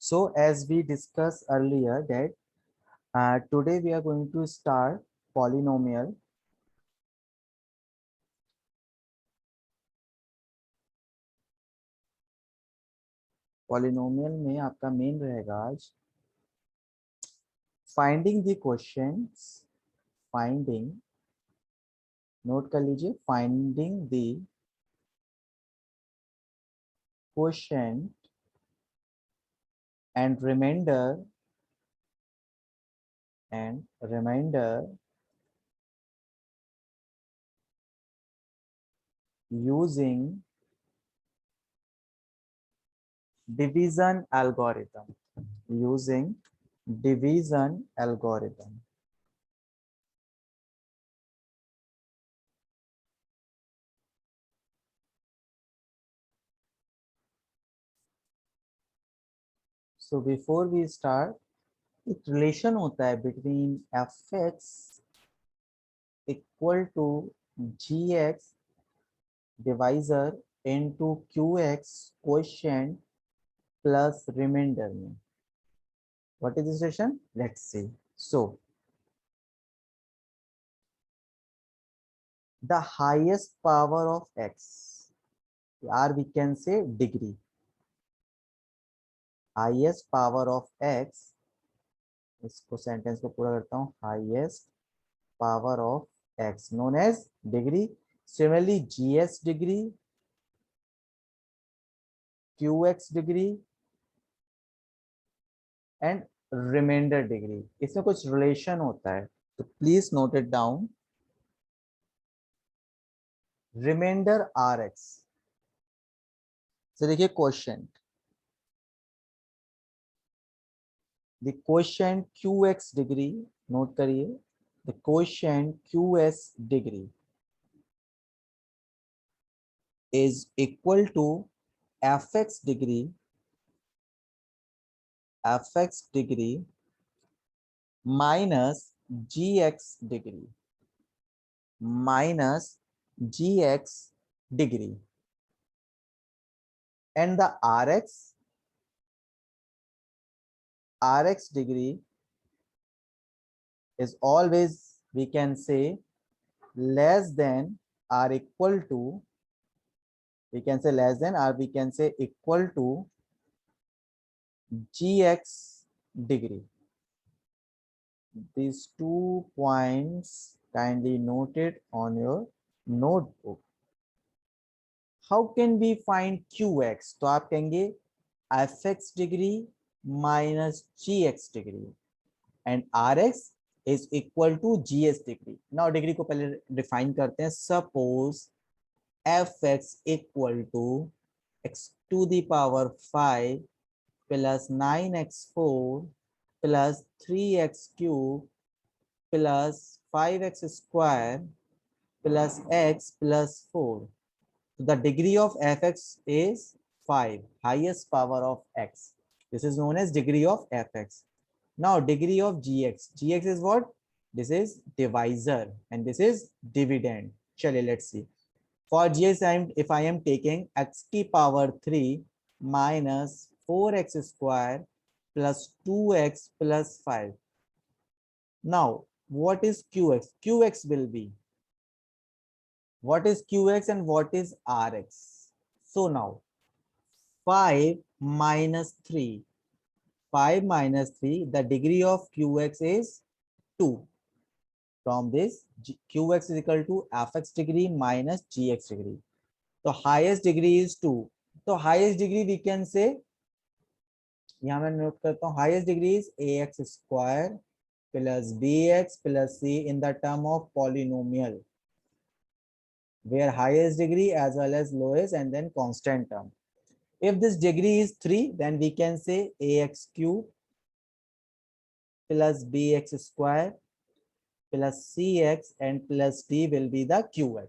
So as we discussed earlier that today we are going to start polynomial. Polynomial में आपका main रहेगा आज finding the questions, finding, note कर लीजिए, finding the question and remainder using division algorithm. Using division algorithm. So before we start, एक relation होता है between fx equal to gx divisor into qx quotient plus remainder में. What is this relation? Let's see. So the highest power of x, or we can say degree, highest power of x, इसको sentence को पूरा करता हूँ, highest power of x known as degree. Similarly gs degree, qx degree and remainder degree, इसमें कुछ relation होता है, तो please note it down. Reminder rx, तो देखिए question, the question qx degree, note करिए, the question qs degree is equal to fx degree minus gx degree and the rx degree is always, we can say, less than or equal to, we can say less than or we can say equal to gx degree. These 2 points kindly noted on your notebook. How can we find qx? तो आप कहेंगे fx degree minus gx degree and rx is equal to gs degree. Now degree को पहले define करते हैं. Suppose fx equal to x to the power 5 plus 9x4 plus 3x cube plus 5x square plus x plus 4. So the degree of fx is 5, highest power of x. This is known as degree of fx. Now degree of gx. Gx is what? This is divisor and this is dividend. Chale, let's see. For gx, if I am taking x की power 3 minus 4x square plus 2x plus 5. Now, what is qx? Qx will be, what is qx and what is rx? So now, 5 minus 3. 5 minus 3, the degree of qx is 2. From this, qx is equal to fx degree minus gx degree. So highest degree is 2. So highest degree we can say, यहाँ मैं note करता हूँ, highest degree is ax square plus bx plus c in the term of polynomial, where highest degree as well as lowest and then constant term. If this degree is 3, then we can say ax cube plus bx square plus cx and plus d will be the qx.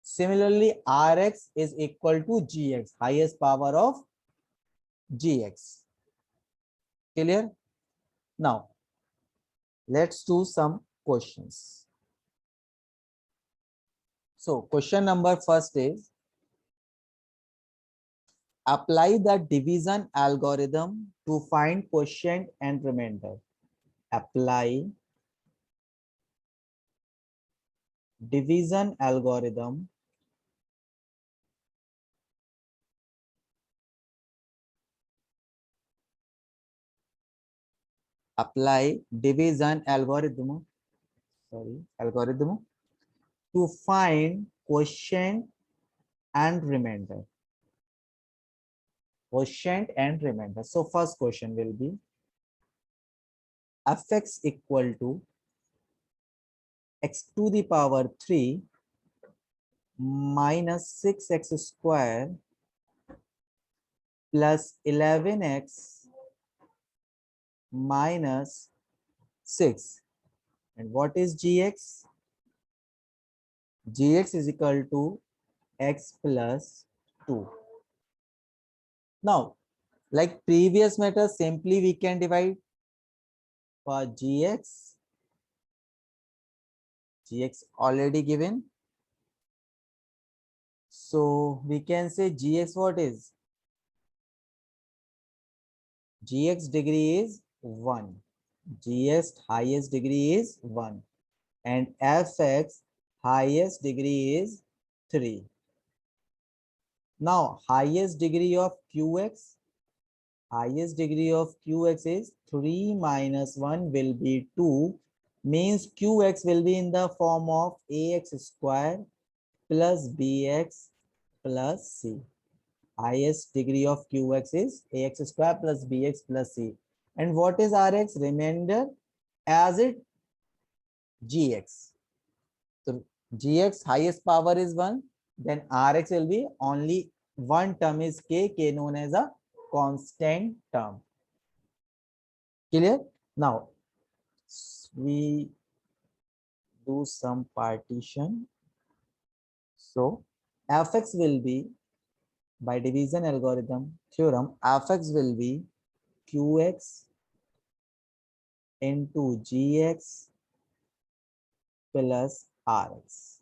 Similarly, rx is equal to gx, highest power of gx. Clear? Now, let's do some questions. So question number first is, Apply the division algorithm to find quotient and remainder. Apply division algorithm algorithm to find quotient and remainder. Quotient and remainder. So first question will be fx equal to x to the power 3 minus 6x square plus 11x minus 6. And what is gx? Gx is equal to x plus 2. Now, like previous matter, simply we can divide for gx already given. So we can say gx what is? Gx degree is 1. Gx highest degree is 1. And fx highest degree is 3. Now highest degree of qx is 3 minus 1 will be 2, means qx will be in the form of ax square plus bx plus c. Highest degree of qx is ax square plus bx plus c. And what is rx? Remainder as it gx. So gx highest power is 1, then rx will be only one term is k known as a constant term. Clear? Now we do some partition. So fx will be, by division algorithm theorem, fx will be qx into gx plus rx.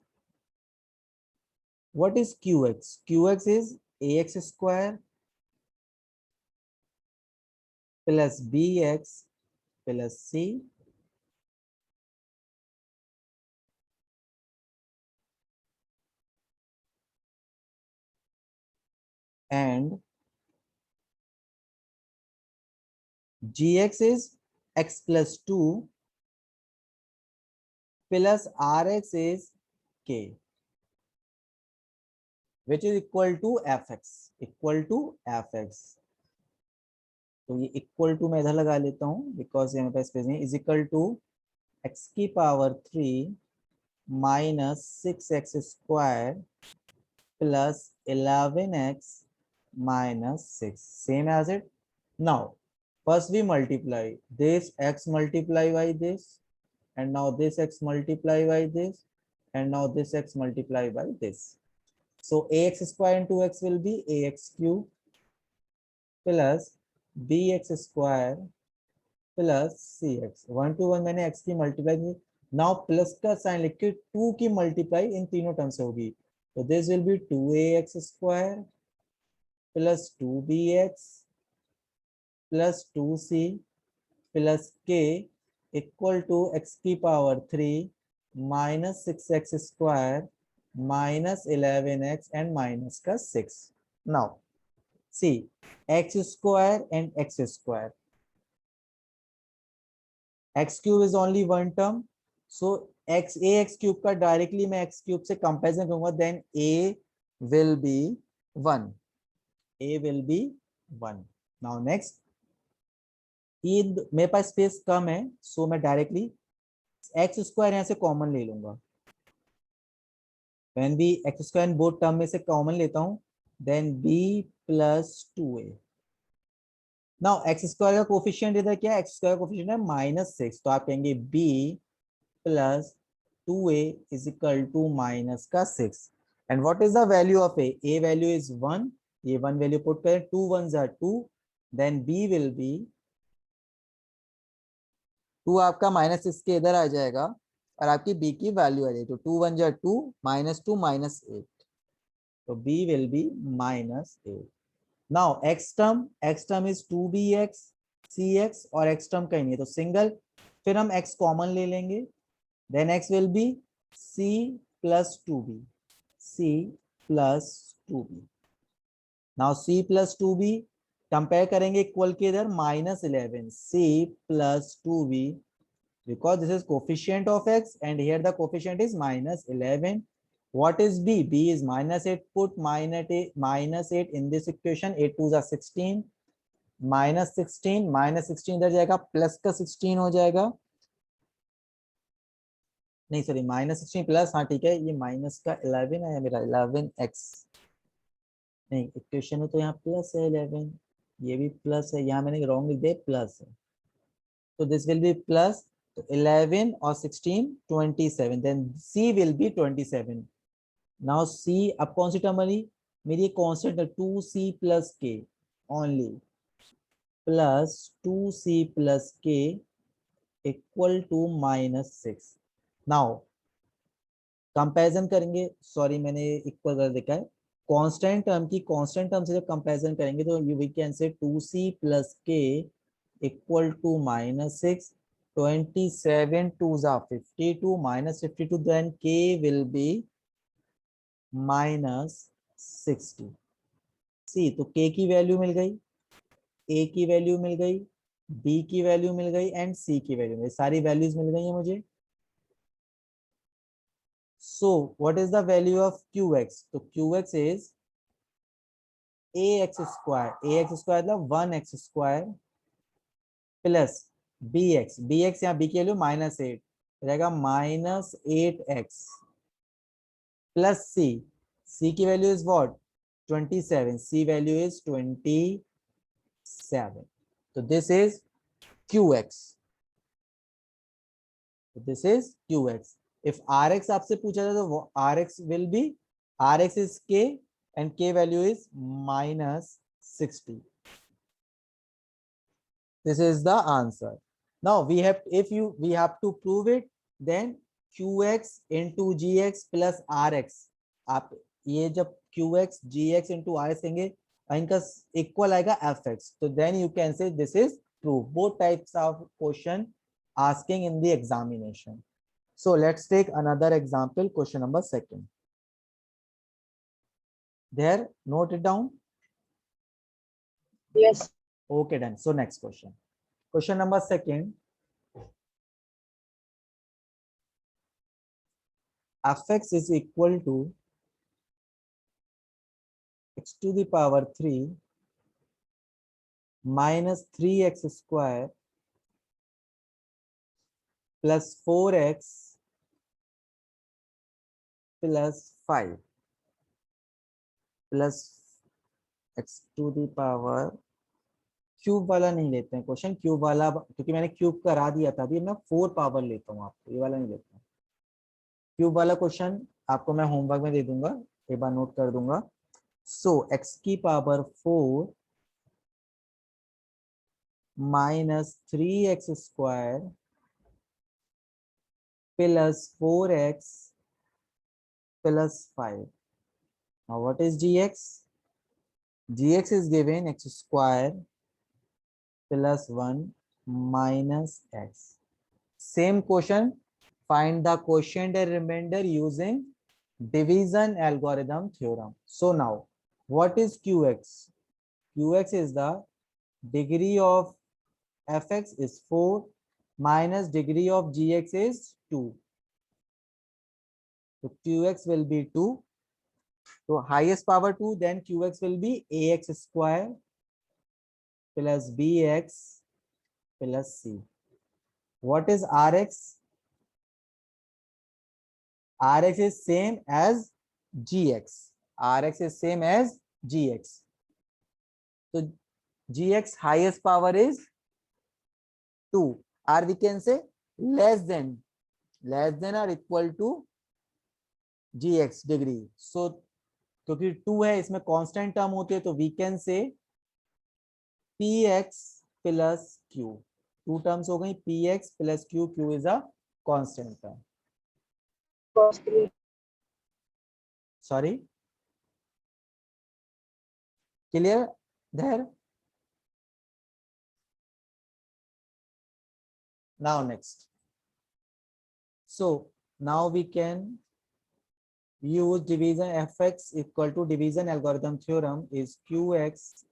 What is qx? Qx is ax square plus bx plus c and gx is x plus 2 plus rx is k, which is equal to fx. तो ये equal to मैं इधर लगा लेता हूँ because यहाँ पे space नहीं. इज इक्वल टू एक्स की power 3 minus 6x square plus 11x minus 6, same as it. Now first we multiply this x multiply by this, and now this x multiply by this, and now this x multiply by this. So ax square into x will be ax cube plus bx square plus C X. 1 to 1 मैंने x की multiply की. Now plus का sign लिख के 2 की multiply in तीनों term से होगी. तो this will be 2ax square plus 2bx plus 2c plus k equal to x की power 3 minus 6x square minus 11x and minus का 6. Now see x square and x square. x cube is only one term, so ax cube का directly मैं x cube से comparison करूंगा, then a will be 1. Now next, ये मेरे पास space कम है, सो मैं directly x square यहाँ से कॉमन ले लूंगा. When B X square both term में से कॉमन लेता हूं, then b plus 2a. Now X square का कोफिशिएंट इधर क्या है? एक्स स्क्वायर कोफिशिएंट है -6, तो आप कहेंगे b plus 2a is equal to minus का 6. And what is the value of a value is 1, ये 1 वैल्यू पुट करें, 2 1s are 2, then b will be 2 आपका -6 के इधर आ जाएगा और आपकी b की वैल्यू आ जाएगी. तो 2 1s are 2, -2 -8, तो b will B -8. Now x term is 2bx cx और x टर्म कहीं नहीं है तो सिंगल, फिर हम x कॉमन ले लेंगे, then x will be c plus 2b, c plus 2b। Now c plus 2b compare करेंगे इक्वल के इधर -11 c plus 2b because this is coefficient of x and here the coefficient is -11. What is b? b is -8. Put -8 in this equation. 8 2s are 16, -16 इधर जाएगा, plus का 16 हो जाएगा, नहीं sorry -16 plus, हाँ ठीक है, ये माइनस का 11 है मेरा 11x, नहीं इक्वेशन में तो यहाँ प्लस है 11, ये भी प्लस है, यहाँ मैंने रॉन्ग लिख दिया प्लस है, तो दिस विल बी प्लस, तो 11 और 16 27, then c will be 27। Now c अब कौन सी टर्म बनी, मेरी कांस्टेंट है 2c प्लस के ओनली, प्लस 2c प्लस के इक्वल टू -6। नाउ कंपैरिजन करेंगे, सॉरी मैंने इक्वल कर देखा है, कांस्टेंट टर्म की कांस्टेंट टर्म से जब कंपैरिजन करेंगे तो यू वी कैन से 2c प्लस के equal to -6, 27 2s are 52, -52, then k will be -60। सी तो k की वैल्यू मिल गई, a की वैल्यू मिल गई, b की वैल्यू मिल गई एंड c की वैल्यू मिल गई, सारी वैल्यूज मिल गई है मुझे। So what is the value of qx, तो qx इज ax स्क्वायर मतलब 1x स्क्वायर प्लस bx यहाँ b की वैल्यू -8 रहेगा, -8x प्लस c की value is what 27, c value is 27, तो this is qx, this is qx। If rx आपसे पूछा जाए तो rx will be, rx is k and k value is -60, this is the answer। now we have, if you we have to prove it, then qx into gx plus rx, आप ये जब qx gx into rx कहेंगे इनका equal आएगा fx, तो then you can say this is true, both types of question asking in the examination। so let's take another example, question number 2, there, note it down। Yes. okay, done। so next question, question number 2, fx is equal to x to the power 3 minus 3x square plus 4x plus 5 plus x to the power, cube वाला नहीं लेते हैं question, cube वाला क्योंकि मैंने cube करा दिया था, अभी मैं 4 पावर लेता हूँ, आपको ये वाला नहीं लेता हूँ। क्यूब वाला क्वेश्चन आपको मैं होमवर्क में दे दूंगा, एक बार नोट कर दूंगा। सो x की power 4 minus 3x square plus 4x plus 5. Now what is gx? Gx is given x square plus 1 minus x. Same question, find the quotient and remainder using division algorithm theorem। So now what is qx? Qx is the degree of fx is 4 minus degree of gx is 2. So qx will be 2. So highest power 2, then qx will be ax square plus bx plus c. What is rx? Rx is same as gx. Rx is same as gx. So gx highest power is 2, or we can say less than or equal to gx degree। So क्योंकि 2 है, इसमें constant term होते हैं, तो we can say px plus q, 2 terms हो गई, px plus q, q is a constant term. Sorry, clear? there. Now next, so now we can use division. Fx equal to division algorithm theorem is qx